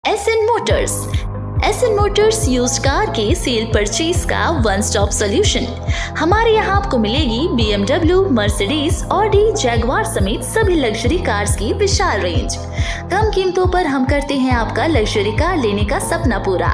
SN motors. SN motors used car के sale purchase का one stop solution. हमारे यहाँ आपको मिलेगी BMW, मर्सिडीज, ऑडी, जैगवार समेत सभी लग्जरी कार्स की विशाल रेंज। कम कीमतों पर हम करते हैं आपका लग्जरी कार लेने का सपना पूरा।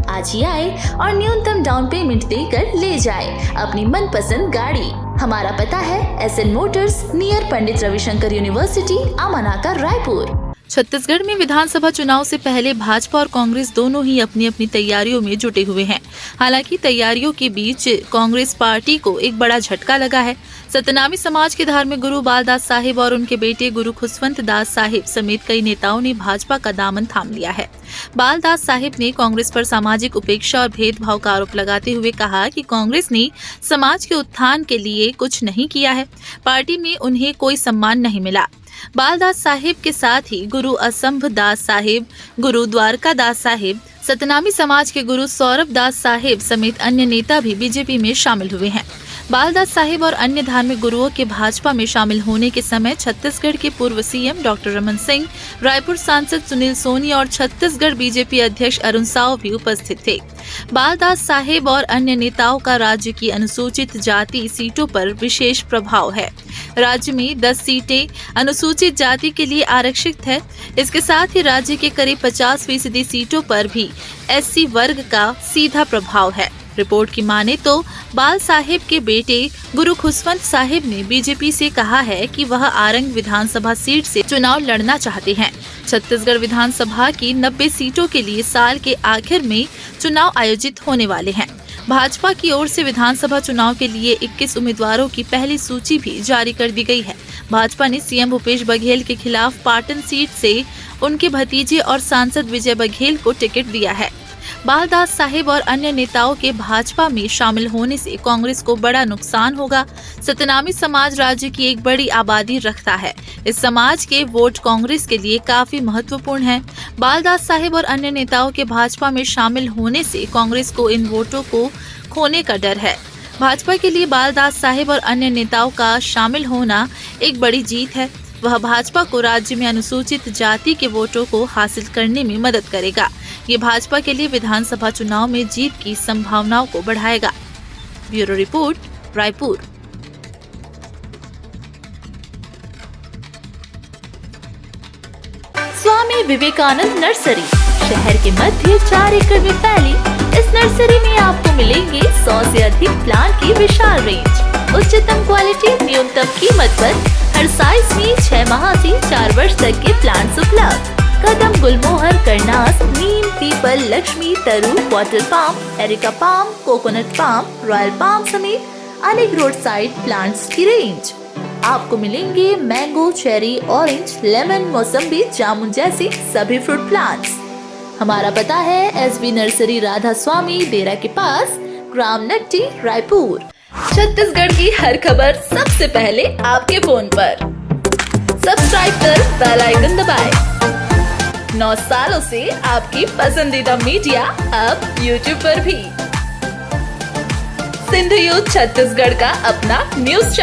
आज ही आए और न्यूनतम डाउन पेमेंट देकर ले जाए अपनी मनपसंद गाड़ी। हमारा पता है SN Motors, near Pandit Ravishankar university, अमानाका, Raipur. Chhattisgarh में विधानसभा चुनाव से पहले भाजपा और कांग्रेस दोनों ही अपनी अपनी तैयारियों में जुटे हुए हैं। हालांकि तैयारियों के बीच कांग्रेस पार्टी को एक बड़ा झटका लगा है। सतनामी समाज के धार्मिक गुरु बालदास साहिब और उनके बेटे गुरु खुशवंत दास साहिब समेत कई नेताओं ने भाजपा का दामन थाम लिया है। बालदास साहिब ने कांग्रेस पर सामाजिक उपेक्षा और भेदभाव का आरोप लगाते हुए कहा कि कांग्रेस ने समाज के उत्थान के लिए कुछ नहीं किया है, पार्टी में उन्हें कोई सम्मान नहीं मिला। बालदास साहिब के साथ ही गुरु असंभ दास साहिब, गुरु द्वारका दास साहिब, सतनामी समाज के गुरु सौरभ दास साहिब समेत अन्य नेता भी बीजेपी में शामिल हुए हैं। बालदास साहिब और अन्य धार्मिक गुरुओं के भाजपा में शामिल होने के समय छत्तीसगढ़ के पूर्व सीएम डॉक्टर रमन सिंह, रायपुर सांसद सुनील सोनी और छत्तीसगढ़ बीजेपी अध्यक्ष अरुण साव भी उपस्थित थे। बालदास साहिब और अन्य नेताओं का राज्य की अनुसूचित जाति सीटों पर विशेष प्रभाव है। राज्य में 10 सीटें अनुसूचित जाति के लिए आरक्षित है। इसके साथ ही राज्य के करीब 50% सीटों पर भी एससी वर्ग का सीधा प्रभाव है। रिपोर्ट की माने तो बाल साहिब के बेटे गुरु खुशवंत साहिब ने बीजेपी से कहा है कि वह आरंग विधानसभा सीट से चुनाव लड़ना चाहते हैं। छत्तीसगढ़ विधानसभा की 90 सीटों के लिए साल के आखिर में चुनाव आयोजित होने वाले हैं। भाजपा की ओर से विधानसभा चुनाव के लिए 21 उम्मीदवारों की पहली सूची भी जारी कर दी गई है। भाजपा ने सीएम भूपेश बघेल के खिलाफ पाटन सीट से उनके भतीजे और सांसद विजय बघेल को टिकट दिया है। बालदास साहिब और अन्य नेताओं के भाजपा में शामिल होने से कांग्रेस को बड़ा नुकसान होगा। सतनामी समाज राज्य की एक बड़ी आबादी रखता है। इस समाज के वोट कांग्रेस के लिए काफी महत्वपूर्ण है। बालदास साहिब और अन्य नेताओं के भाजपा में शामिल होने से कांग्रेस को इन वोटों को खोने का डर है। भाजपा के लिए बालदास साहिब और अन्य नेताओं का शामिल होना एक बड़ी जीत है। वह भाजपा को राज्य में अनुसूचित जाति के वोटों को हासिल करने में मदद करेगा। ये भाजपा के लिए विधानसभा चुनाव में जीत की संभावनाओं को बढ़ाएगा। Bureau report, Raipur. Swami Vivekanand nursery शहर के मध्य 4 एकड़ में फैली इस नर्सरी में आपको मिलेंगे 100 से अधिक प्लांट की विशाल रेंज। उच्चतम क्वालिटी, न्यूनतम कीमत पर हर साइज में 6 माह से 4 वर्ष तक के प्लांट्स उपलब्ध। कदम, गुलमोहर, करनास, नीम, पीपल, लक्ष्मी, तरू, water palm, areca palm, coconut palm, royal palm समेत अनेक रोड साइड प्लांट्स की रेंज। आपको मिलेंगे मैंगो, चेरी, ऑरेंज, लेमन, मौसम्बी, जामुन जैसे सभी फ्रूट प्लांट्स। हमारा पता है एसबी नर्सरी, राधा स्वामी डेरा के पास, ग्राम नट्टी, रायपुर। छत्तीसगढ़ की हर खबर सबसे पहले आपके फोन पर। सब्सक्राइब कर बेल आइकन दबाएं। 9 सालों से आपकी पसंदीदा मीडिया अब YouTube पर भी। सिंधु यूथ छत्तीसगढ़ का अपना न्यूज चैनल।